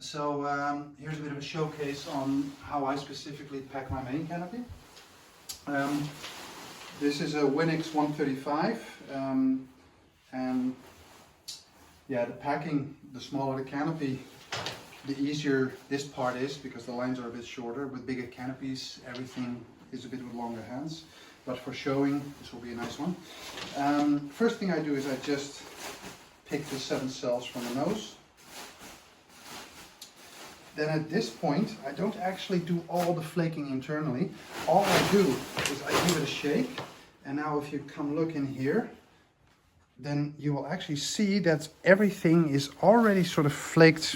So here's a bit of a showcase on how I specifically pack my main canopy. This is a Winix 135, and yeah, the packing, the smaller the canopy, the easier this part is because the lines are a bit shorter. With bigger canopies, everything is a bit with longer hands. But for showing, this will be a nice one. First thing I do is I just pick the 7 cells from the nose. Then at this point, I don't actually do all the flaking internally. All I do is I give it a shake. And now if you come look in here, then you will actually see that everything is already sort of flaked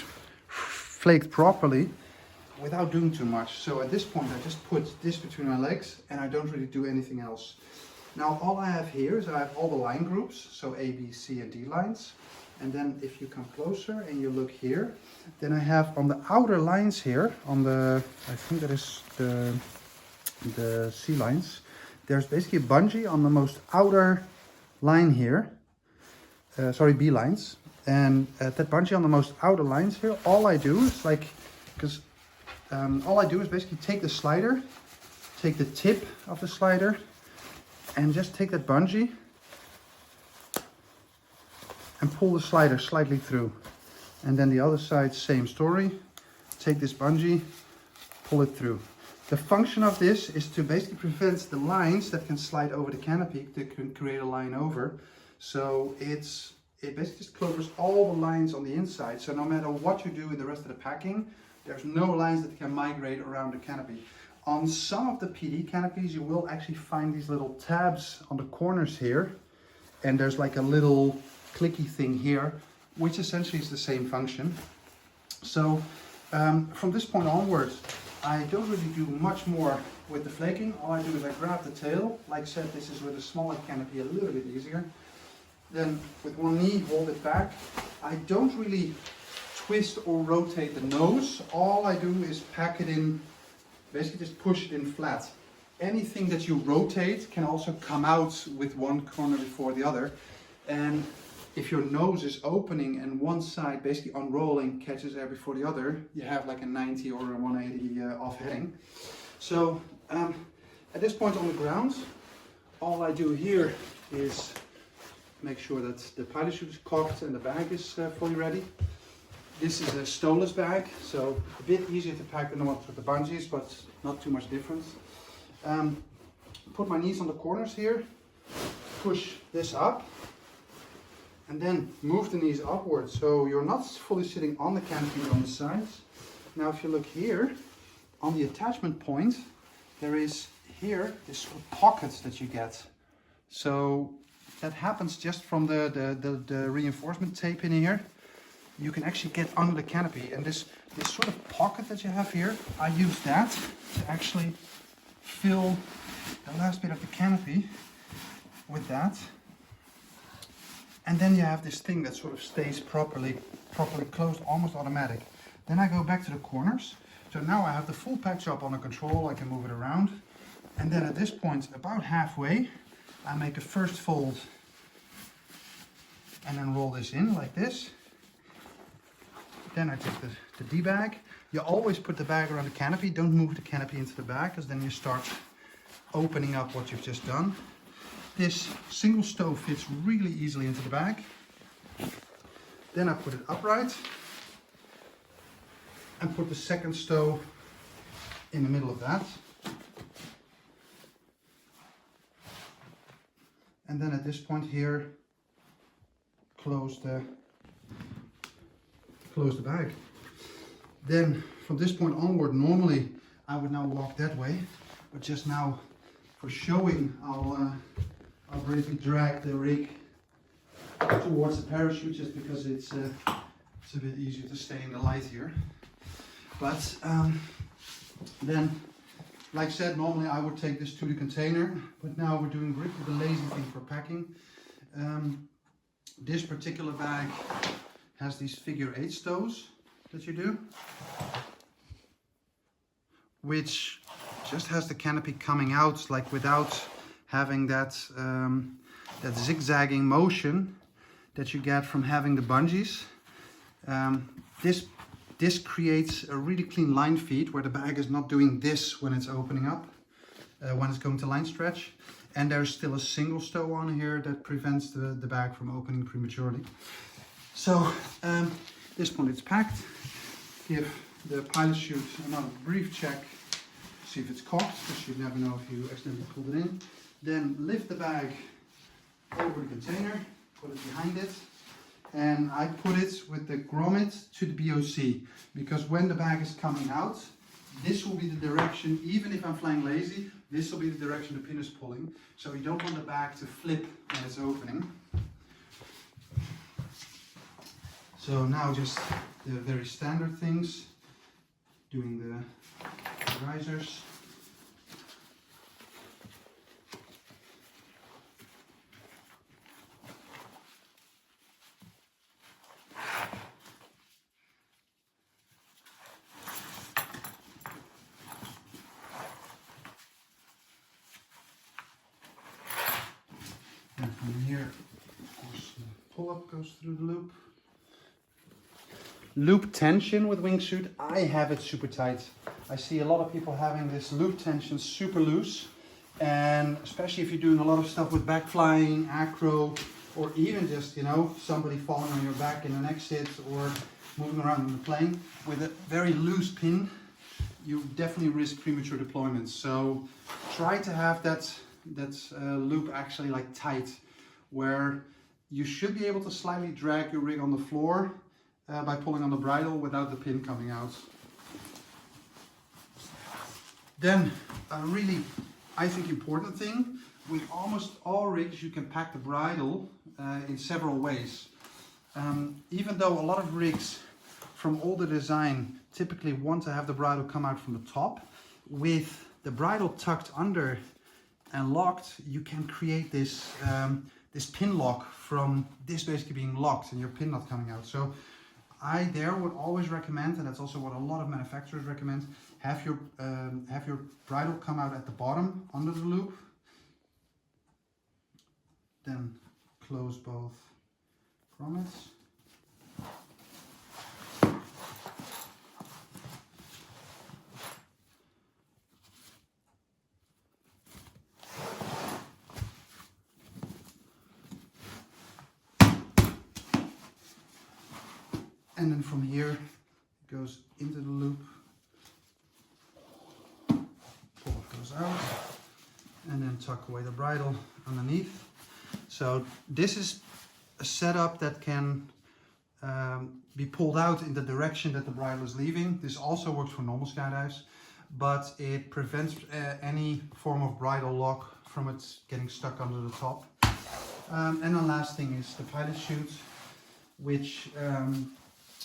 properly without doing too much. So at this point, I just put this between my legs and I don't really do anything else. Now all I have here is I have all the line groups, so A, B, C and D lines. And then if you come closer and you look here, then I have on the outer lines here, on the, I think that is the C lines, there's basically a bungee on the most outer line here, B lines. And that bungee on the most outer lines here, all I do is all I do is basically take the slider, take the tip of the slider, and just take that bungee and pull the slider slightly through. And then the other side, same story. Take this bungee, pull it through. The function of this is to basically prevent the lines that can slide over the canopy, that can create a line over. So it basically just covers all the lines on the inside. So no matter what you do in the rest of the packing, there's no lines that can migrate around the canopy. On some of the PD canopies, you will actually find these little tabs on the corners here. And there's like a little clicky thing here, which essentially is the same function. So from this point onwards, I don't really do much more with the flaking. All I do is I grab the tail. Like I said, this is with a smaller canopy a little bit easier. Then with one knee, hold it back. I don't really twist or rotate the nose. All I do is pack it in, basically just push it in flat. Anything that you rotate can also come out with one corner before the other. And if your nose is opening and one side basically unrolling catches air before the other, you have like a 90 or a 180 off heading. So at this point on the ground, all I do here is make sure that the pilot chute is cocked and the bag is fully ready. This is a stowless bag, so a bit easier to pack than the ones with the bungees, but not too much difference. Put my knees on the corners here, push this up, and then move the knees upwards, so you're not fully sitting on the canopy but on the sides. Now if you look here, on the attachment point, there is here this sort of pocket that you get. So that happens just from the reinforcement tape in here. You can actually get under the canopy, and this sort of pocket that you have here, I use that to actually fill the last bit of the canopy with that. And then you have this thing that sort of stays properly closed, almost automatic. Then I go back to the corners. So now I have the full pack job under control, I can move it around. And then at this point, about halfway, I make a first fold and then roll this in like this. Then I take the D bag. You always put the bag around the canopy, don't move the canopy into the bag, because then you start opening up what you've just done. This single stow fits really easily into the bag. Then I put it upright and put the second stow in the middle of that. And then at this point here, close the bag. Then from this point onward, normally I would now walk that way, but just now for showing, I'll briefly drag the rig towards the parachute, just because it's a bit easier to stay in the light here. But then, like I said, normally I would take this to the container, but now we're doing the lazy thing for packing. This particular bag has these figure 8 stows that you do, which just has the canopy coming out like without having that zigzagging motion that you get from having the bungees. This This creates a really clean line feed where the bag is not doing this when it's opening up, when it's going to line stretch. And there's still a single stow on here that prevents the bag from opening prematurely. So this point it's packed. Give the pilot chute another brief check, see if it's cocked, because you never know if you accidentally pulled it in. Then lift the bag over the container, put it behind it, and I put it with the grommet to the BOC, because when the bag is coming out, this will be the direction, even if I'm flying lazy, this will be the direction the pin is pulling. So you don't want the bag to flip when it's opening. So now just the very standard things, doing the risers. And from here, of course, the pull-up goes through the loop. Loop tension with Wingsuit, I have it super tight. I see a lot of people having this loop tension super loose, and especially if you're doing a lot of stuff with back flying, acro, or even just, you know, somebody falling on your back in an exit or moving around in the plane with a very loose pin, you definitely risk premature deployment. So try to have that loop actually like tight, where you should be able to slightly drag your rig on the floor by pulling on the bridle without the pin coming out. Then a really, I think, important thing, with almost all rigs you can pack the bridle in several ways. Even though a lot of rigs from older design typically want to have the bridle come out from the top, with the bridle tucked under and locked, you can create this this pin lock from this basically being locked and your pin not coming out. So I would always recommend, and that's also what a lot of manufacturers recommend, have your bridle come out at the bottom under the loop, then close both grommets. And then from here, it goes into the loop, pull it goes out, and then tuck away the bridle underneath. So this is a setup that can be pulled out in the direction that the bridle is leaving. This also works for normal skydives, but it prevents any form of bridle lock from it getting stuck under the top. And the last thing is the pilot chute, which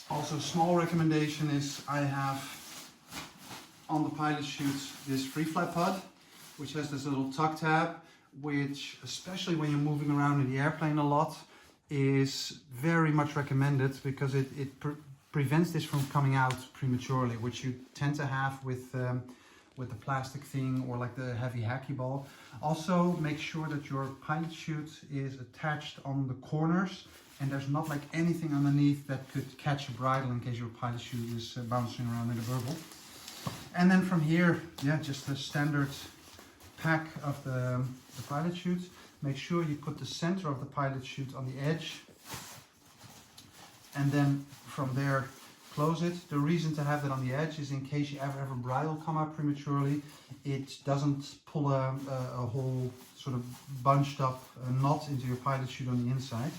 also a small recommendation is I have on the pilot chute this free fly pod, which has this little tuck tab, which especially when you're moving around in the airplane a lot is very much recommended, because it prevents this from coming out prematurely, which you tend to have with the plastic thing or like the heavy hacky ball. Also make sure that your pilot chute is attached on the corners and there's not like anything underneath that could catch a bridle in case your pilot chute is bouncing around in a burble. And then from here, yeah, just a standard pack of the pilot chute. Make sure you put the center of the pilot chute on the edge, and then from there close it. The reason to have that on the edge is in case you ever have a bridle come out prematurely, it doesn't pull a whole sort of bunched up knot into your pilot chute on the inside.